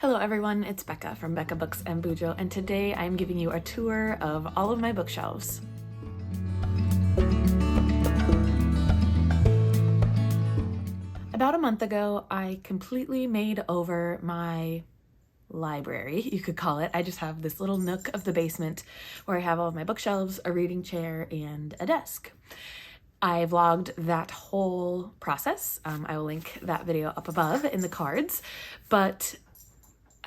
Hello everyone, it's Becca from Becca Books and Bujo, and today I'm giving you a tour of all of my bookshelves. About a month ago, I completely made over my library, you could call it. I just have this little nook of the basement where I have all of my bookshelves, a reading chair, and a desk. I vlogged that whole process. I will link that video up above in the cards, but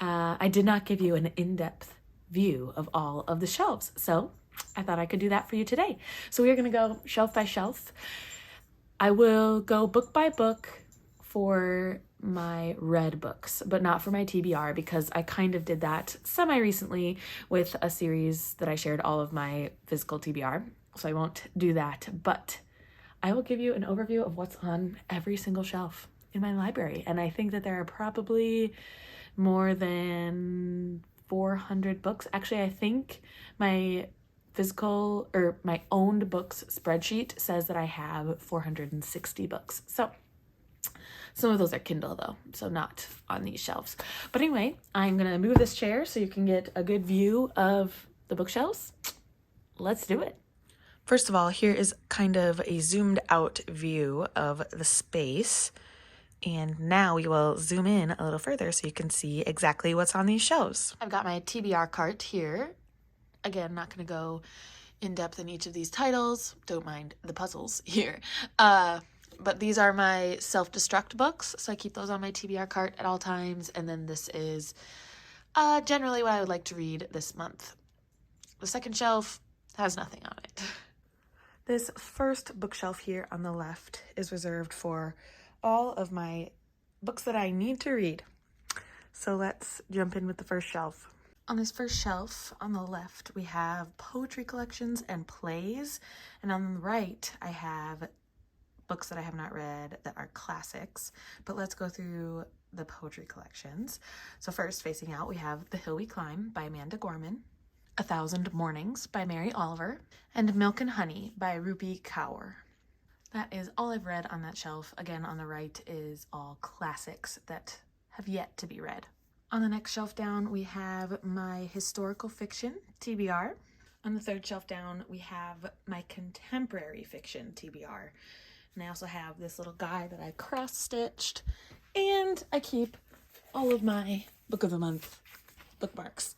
I did not give you an in-depth view of all of the shelves, so I thought I could do that for you today. So we're gonna go shelf by shelf. I will go book by book for my read books, but not for my TBR because I kind of did that semi-recently with a series that I shared all of my physical TBR, so I won't do that, but I will give you an overview of what's on every single shelf in my library, and I think that there are probably more than 400 books. Actually, I think my physical or my owned books spreadsheet says that I have 460 books. So some of those are Kindle though, so not on these shelves. But anyway, I'm gonna move this chair so you can get a good view of the bookshelves. Let's do it. First of all, here is kind of a zoomed out view of the space. And now we will zoom in a little further so you can see exactly what's on these shelves. I've got my TBR cart here. Again, not going to go in depth in each of these titles. Don't mind the puzzles here. But these are my self-destruct books, so I keep those on my TBR cart at all times. And then this is generally what I would like to read this month. The second shelf has nothing on it. This first bookshelf here on the left is reserved for all of my books that I need to read. So let's jump in with the first shelf. On this first shelf on the left, we have poetry collections and plays. And on the right, I have books that I have not read that are classics. But let's go through the poetry collections. So first, facing out, we have The Hill We Climb by Amanda Gorman, A Thousand Mornings by Mary Oliver, and Milk and Honey by Rupi Kaur. That is all I've read on that shelf. Again, on the right is all classics that have yet to be read. On the next shelf down, we have my historical fiction, TBR. On the third shelf down, we have my contemporary fiction, TBR. And I also have this little guy that I cross-stitched. And I keep all of my Book of the Month bookmarks.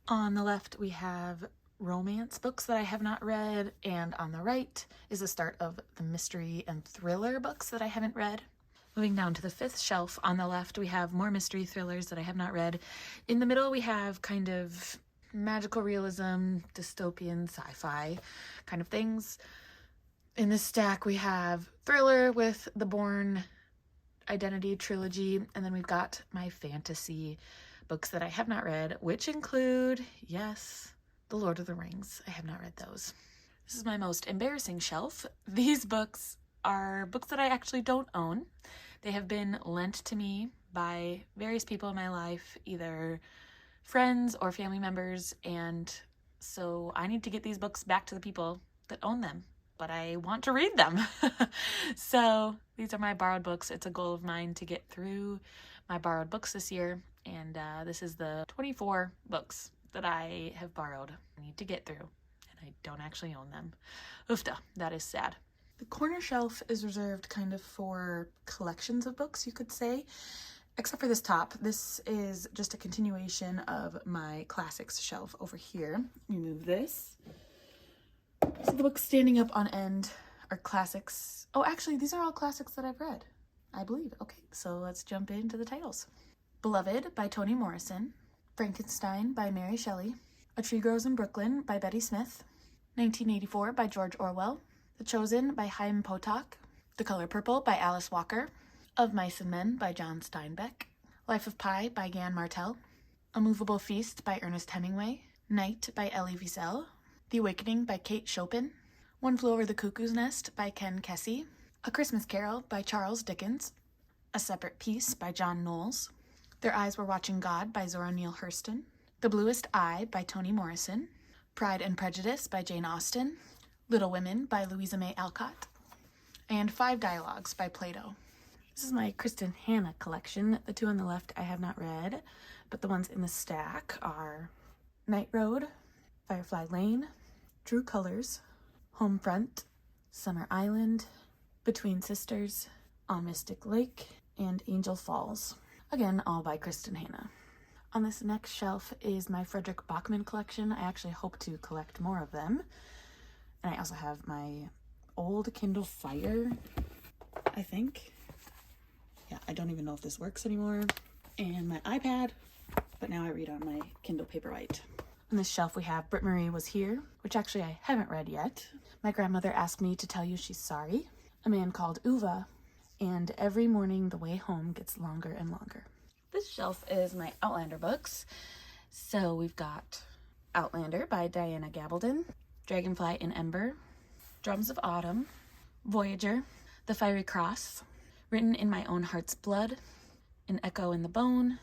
On the left, we have romance books that I have not read, and on the right is the start of the mystery and thriller books that I haven't read. Moving down to the fifth shelf, on the left we have more mystery thrillers that I have not read. In the middle we have kind of magical realism, dystopian, sci-fi kind of things. In this stack we have thriller with the Bourne Identity trilogy, and then we've got my fantasy books that I have not read, which include, yes, The Lord of the Rings. I have not read those. This is my most embarrassing shelf. These books are books that I actually don't own. They have been lent to me by various people in my life, either friends or family members, and so I need to get these books back to the people that own them, but I want to read them. So these are my borrowed books. It's a goal of mine to get through my borrowed books this year, and this is the 24 books that I have borrowed. I need to get through, and I don't actually own them. Oofta, that is sad. The corner shelf is reserved kind of for collections of books, you could say, except for this top. This is just a continuation of my classics shelf over here. We move this. So the books standing up on end are classics. Oh, actually, these are all classics that I've read, I believe. Okay, so let's jump into the titles. Beloved by Toni Morrison, Frankenstein by Mary Shelley, A Tree Grows in Brooklyn by Betty Smith, 1984 by George Orwell, The Chosen by Chaim Potok, The Color Purple by Alice Walker, Of Mice and Men by John Steinbeck, Life of Pi by Gan Martel, A Movable Feast by Ernest Hemingway, Night by Elie Wiesel, The Awakening by Kate Chopin, One Flew Over the Cuckoo's Nest by Ken Kesey, A Christmas Carol by Charles Dickens, A Separate Peace by John Knowles, Their Eyes Were Watching God by Zora Neale Hurston, The Bluest Eye by Toni Morrison, Pride and Prejudice by Jane Austen, Little Women by Louisa May Alcott, and Five Dialogues by Plato. This is my Kristen Hanna collection. The two on the left I have not read, but the ones in the stack are Night Road, Firefly Lane, True Colors, Homefront, Summer Island, Between Sisters, On Mystic Lake, and Angel Falls. Again, all by Kristen Hanna. On this next shelf is my Frederick Bachman collection. I actually hope to collect more of them. And I also have my old Kindle Fire, I think. Yeah, I don't even know if this works anymore. And my iPad, but now I read on my Kindle Paperwhite. On this shelf we have Britt Marie Was Here, which actually I haven't read yet. My grandmother asked me to tell you she's sorry. A Man Called Uva, and Every Morning the Way Home Gets Longer and Longer. This shelf is my Outlander books. So we've got Outlander by Diana Gabaldon, Dragonfly in Ember, Drums of Autumn, Voyager, The Fiery Cross, Written in My Own Heart's Blood, An Echo in the Bone,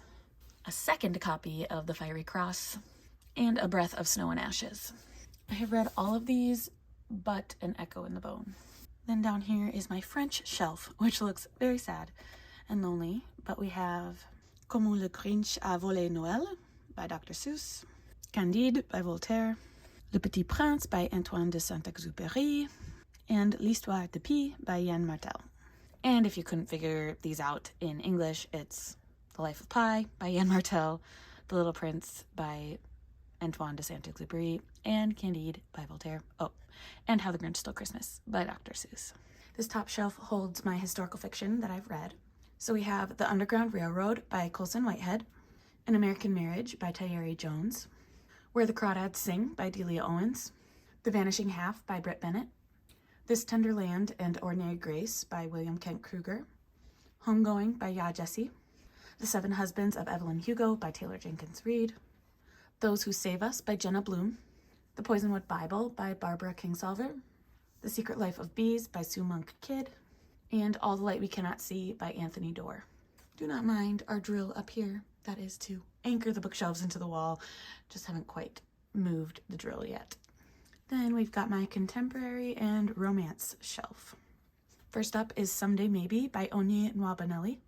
a second copy of The Fiery Cross, and A Breath of Snow and Ashes. I have read all of these, but An Echo in the Bone. Then down here is my French shelf, which looks very sad and lonely, but we have Comment le Grinch a volé Noël by Dr. Seuss, Candide by Voltaire, Le Petit Prince by Antoine de Saint-Exupéry, and L'Histoire de Pi by Yann Martel. And if you couldn't figure these out in English, it's The Life of Pi by Yann Martel, The Little Prince by Antoine de Saint-Exupéry, and Candide by Voltaire. Oh, and How the Grinch Stole Christmas by Dr. Seuss. This top shelf holds my historical fiction that I've read. So we have The Underground Railroad by Colson Whitehead, An American Marriage by Tayari Jones, Where the Crawdads Sing by Delia Owens, The Vanishing Half by Britt Bennett, This Tender Land and Ordinary Grace by William Kent Kruger, Homegoing by Ya Jesse, The Seven Husbands of Evelyn Hugo by Taylor Jenkins Reid, Those Who Save Us by Jenna Bloom, The Poisonwood Bible by Barbara Kingsolver, The Secret Life of Bees by Sue Monk Kidd, and All the Light We Cannot See by Anthony Doerr. Do not mind our drill up here. That is to anchor the bookshelves into the wall. Just haven't quite moved the drill yet. Then we've got my contemporary and romance shelf. First up is Someday Maybe by Onye Nwabineli,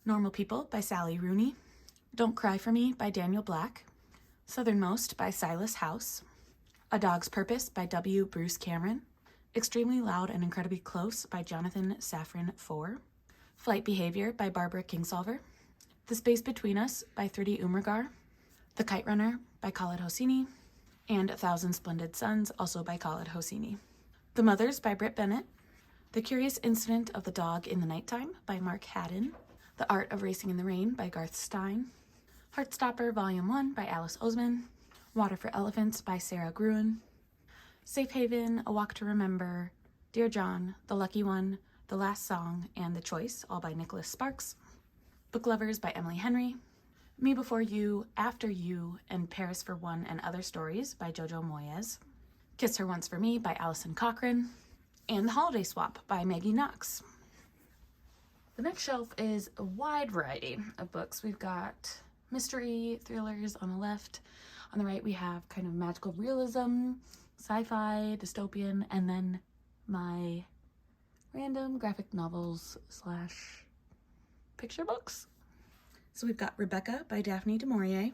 Normal People by Sally Rooney, Don't Cry for Me by Daniel Black, Southernmost by Silas House, A Dog's Purpose by W. Bruce Cameron, Extremely Loud and Incredibly Close by Jonathan Safran Foer, Flight Behavior by Barbara Kingsolver, The Space Between Us by Thridi Umrigar, The Kite Runner by Khaled Hosseini, and A Thousand Splendid Suns, also by Khaled Hosseini. The Mothers by Britt Bennett, The Curious Incident of the Dog in the Nighttime by Mark Haddon, The Art of Racing in the Rain by Garth Stein, Heartstopper Volume 1 by Alice Oseman, Water for Elephants by Sarah Gruen, Safe Haven, A Walk to Remember, Dear John, The Lucky One, The Last Song, and The Choice, all by Nicholas Sparks, Book Lovers by Emily Henry, Me Before You, After You, and Paris for One and Other Stories by Jojo Moyes, Kiss Her Once for Me by Allison Cochran, and The Holiday Swap by Maggie Knox. The next shelf is a wide variety of books. We've got mystery, thrillers on the left. On the right we have kind of magical realism, sci-fi, dystopian, and then my random graphic novels slash picture books. So we've got Rebecca by Daphne du Maurier,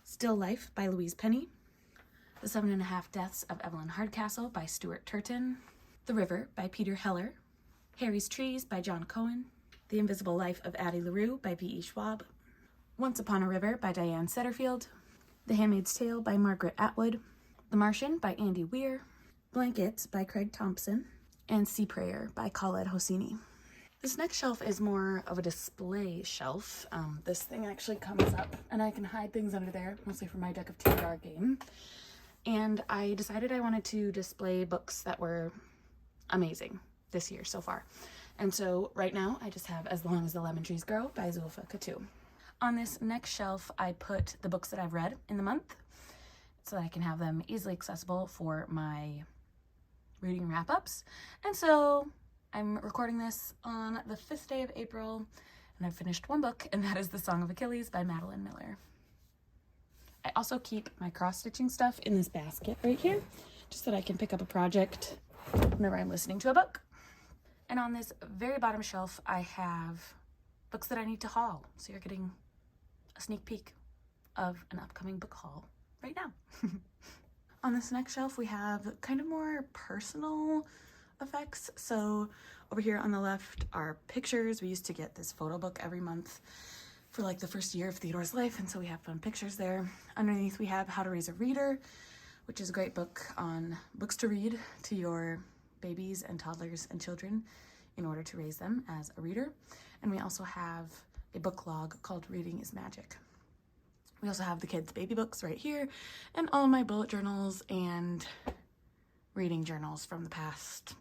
Still Life by Louise Penny, The 7.5 Deaths of Evelyn Hardcastle by Stuart Turton, The River by Peter Heller, Harry's Trees by John Cohen, The Invisible Life of Addie LaRue by V.E. Schwab, Once Upon a River by Diane Setterfield, The Handmaid's Tale by Margaret Atwood, The Martian by Andy Weir, Blankets by Craig Thompson, and Sea Prayer by Khaled Hosseini. This next shelf is more of a display shelf. This thing actually comes up and I can hide things under there, mostly for my deck of TBR game. And I decided I wanted to display books that were amazing this year so far. And so right now I just have As Long as the Lemon Trees Grow by Zulfa Khattu. On this next shelf I put the books that I've read in the month so that I can have them easily accessible for my reading wrap-ups. And so I'm recording this on the 5th day of April, and I've finished one book, and that is The Song of Achilles by Madeline Miller. I also keep my cross-stitching stuff in this basket right here, just so that I can pick up a project whenever I'm listening to a book. And on this very bottom shelf, I have books that I need to haul. So you're getting a sneak peek of an upcoming book haul right now. On this next shelf, we have kind of more personal effects. So over here on the left are pictures. We used to get this photo book every month for like the first year of Theodore's life, and so we have fun pictures there. Underneath we have How to Raise a Reader, which is a great book on books to read to your babies and toddlers and children in order to raise them as a reader. And we also have a book log called Reading is Magic. We also have the kids' baby books right here, and all of my bullet journals and reading journals from the past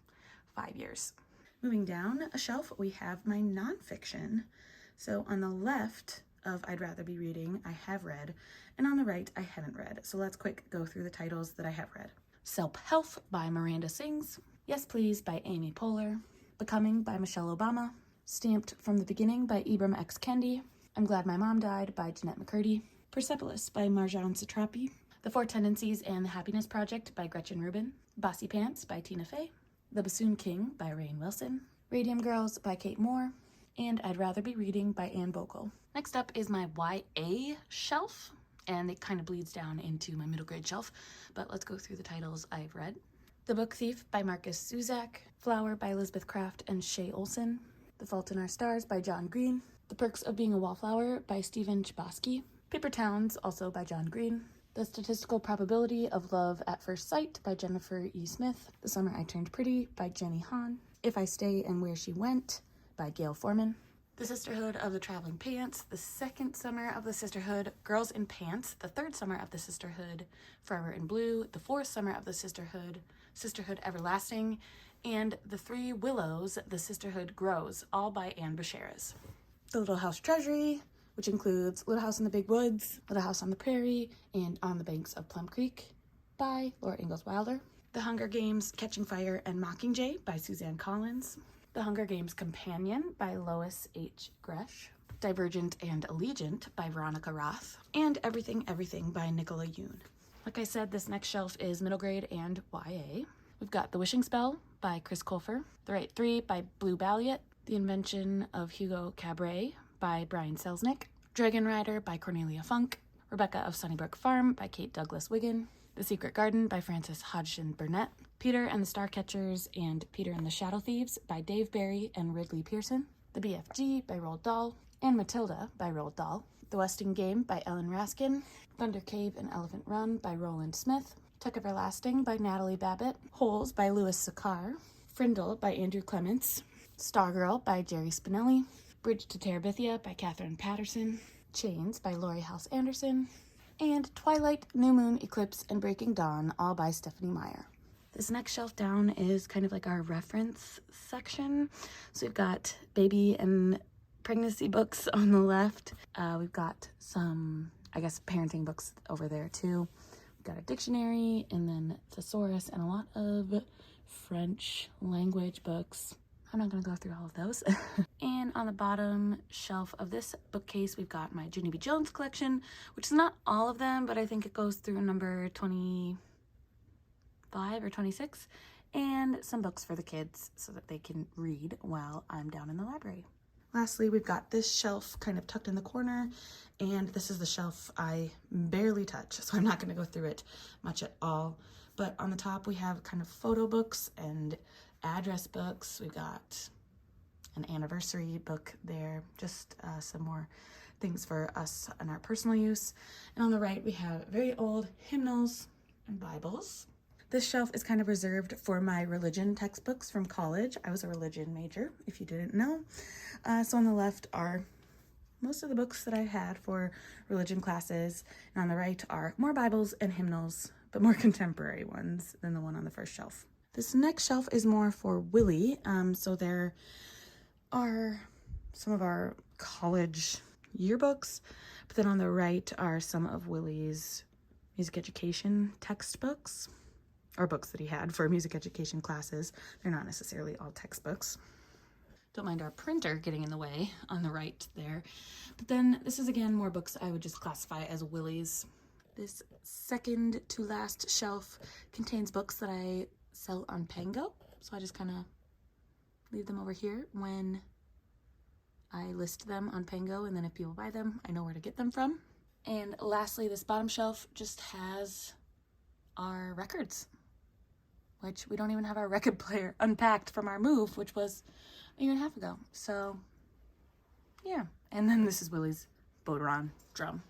5 years. Moving down a shelf, we have my nonfiction. So on the left of I'd Rather Be Reading, I have read, and on the right, I haven't read. So let's quick go through the titles that I have read. Self-Help by Miranda Sings, Yes Please by Amy Poehler, Becoming by Michelle Obama, Stamped from the Beginning by Ibram X. Kendi, I'm Glad My Mom Died by Jeanette McCurdy, Persepolis by Marjane Satrapi, The Four Tendencies and the Happiness Project by Gretchen Rubin, Bossy Pants by Tina Fey, The Bassoon King by Rainn Wilson, Radium Girls by Kate Moore, and I'd Rather Be Reading by Anne Bogle. Next up is my YA shelf, and it kind of bleeds down into my middle grade shelf, but let's go through the titles I've read. The Book Thief by Marcus Zuzak, Flower by Elizabeth Craft and Shay Olson, The Fault in Our Stars by John Green, The Perks of Being a Wallflower by Stephen Chbosky, Paper Towns, also by John Green, The Statistical Probability of Love at First Sight by Jennifer E. Smith, The Summer I Turned Pretty by Jenny Han, If I Stay and Where She Went by Gail Foreman, The Sisterhood of the Traveling Pants, The Second Summer of the Sisterhood, Girls in Pants, The Third Summer of the Sisterhood, Forever in Blue, The Fourth Summer of the Sisterhood, Sisterhood Everlasting, and The Three Willows, The Sisterhood Grows, all by Anne Basheras. The Little House Treasury, which includes Little House in the Big Woods, Little House on the Prairie, and On the Banks of Plum Creek by Laura Ingalls Wilder. The Hunger Games, Catching Fire and Mockingjay by Suzanne Collins. The Hunger Games Companion by Lois H. Gresh. Divergent and Allegiant by Veronica Roth. And Everything, Everything by Nicola Yoon. Like I said, this next shelf is middle grade and YA. We've got The Wishing Spell by Chris Colfer. The Right Three by Blue Balliet. The Invention of Hugo Cabret by Brian Selznick, Dragon Rider by Cornelia Funk, Rebecca of Sunnybrook Farm by Kate Douglas Wiggin, The Secret Garden by Frances Hodgson Burnett, Peter and the Starcatchers and Peter and the Shadow Thieves by Dave Barry and Ridley Pearson, The BFG by Roald Dahl, and Matilda by Roald Dahl, The Westing Game by Ellen Raskin, Thunder Cave and Elephant Run by Roland Smith, Tuck Everlasting by Natalie Babbitt, Holes by Louis Sakar, Frindle by Andrew Clements, Stargirl by Jerry Spinelli, Bridge to Terabithia by Catherine Patterson, Chains by Laurie House Anderson, and Twilight, New Moon, Eclipse, and Breaking Dawn, all by Stephanie Meyer. This next shelf down is kind of like our reference section. So we've got baby and pregnancy books on the left. We've got some, I guess, parenting books over there too. We've got a dictionary and then thesaurus and a lot of French language books. I'm not going to go through all of those. And on the bottom shelf of this bookcase, we've got my Junie B. Jones collection, which is not all of them, but I think it goes through number 25 or 26, and some books for the kids so that they can read while I'm down in the library. Lastly, we've got this shelf kind of tucked in the corner, and this is the shelf I barely touch, so I'm not going to go through it much at all. But on the top, we have kind of photo books and address books. We've got an anniversary book there, just some more things for us and our personal use. And on the right, we have very old hymnals and Bibles. This shelf is kind of reserved for my religion textbooks from college. I was a religion major, if you didn't know. So on the left are most of the books that I had for religion classes. And on the right are more Bibles and hymnals, but more contemporary ones than the one on the first shelf. This next shelf is more for Willie. So there are some of our college yearbooks, but then on the right are some of Willie's music education textbooks, or books that he had for music education classes. They're not necessarily all textbooks. Don't mind our printer getting in the way on the right there. But then this is again more books I would just classify as Willie's. This second to last shelf contains books that I sell on Pango. So I just kind of leave them over here when I list them on Pango, and then if people buy them, I know where to get them from. And lastly, this bottom shelf just has our records, which we don't even have our record player unpacked from our move, which was a year and a half ago. So yeah. And then this is Willie's Boderon drum.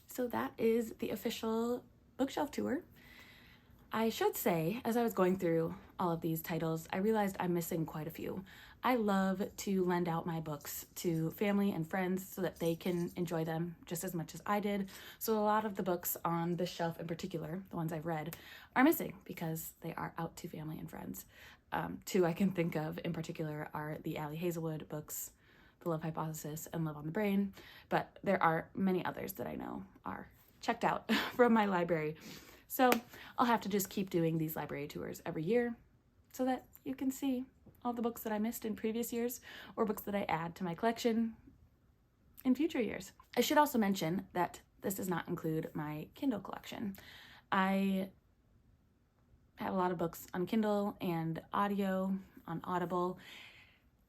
So that is the official bookshelf tour. I should say, as I was going through all of these titles, I realized I'm missing quite a few. I love to lend out my books to family and friends so that they can enjoy them just as much as I did. So a lot of the books on this shelf in particular, the ones I've read, are missing because they are out to family and friends. Two I can think of in particular are the Allie Hazelwood books, The Love Hypothesis and Love on the Brain, but there are many others that I know are checked out from my library. So I'll have to just keep doing these library tours every year so that you can see all the books that I missed in previous years or books that I add to my collection in future years. I should also mention that this does not include my Kindle collection. I have a lot of books on Kindle and audio on Audible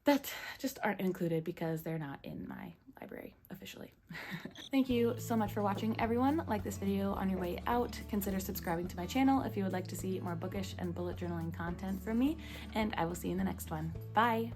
that just aren't included because they're not in my library officially. Thank you so much for watching, everyone. Like this video on your way out. Consider subscribing to my channel if you would like to see more bookish and bullet journaling content from me, and I will see you in the next one. Bye!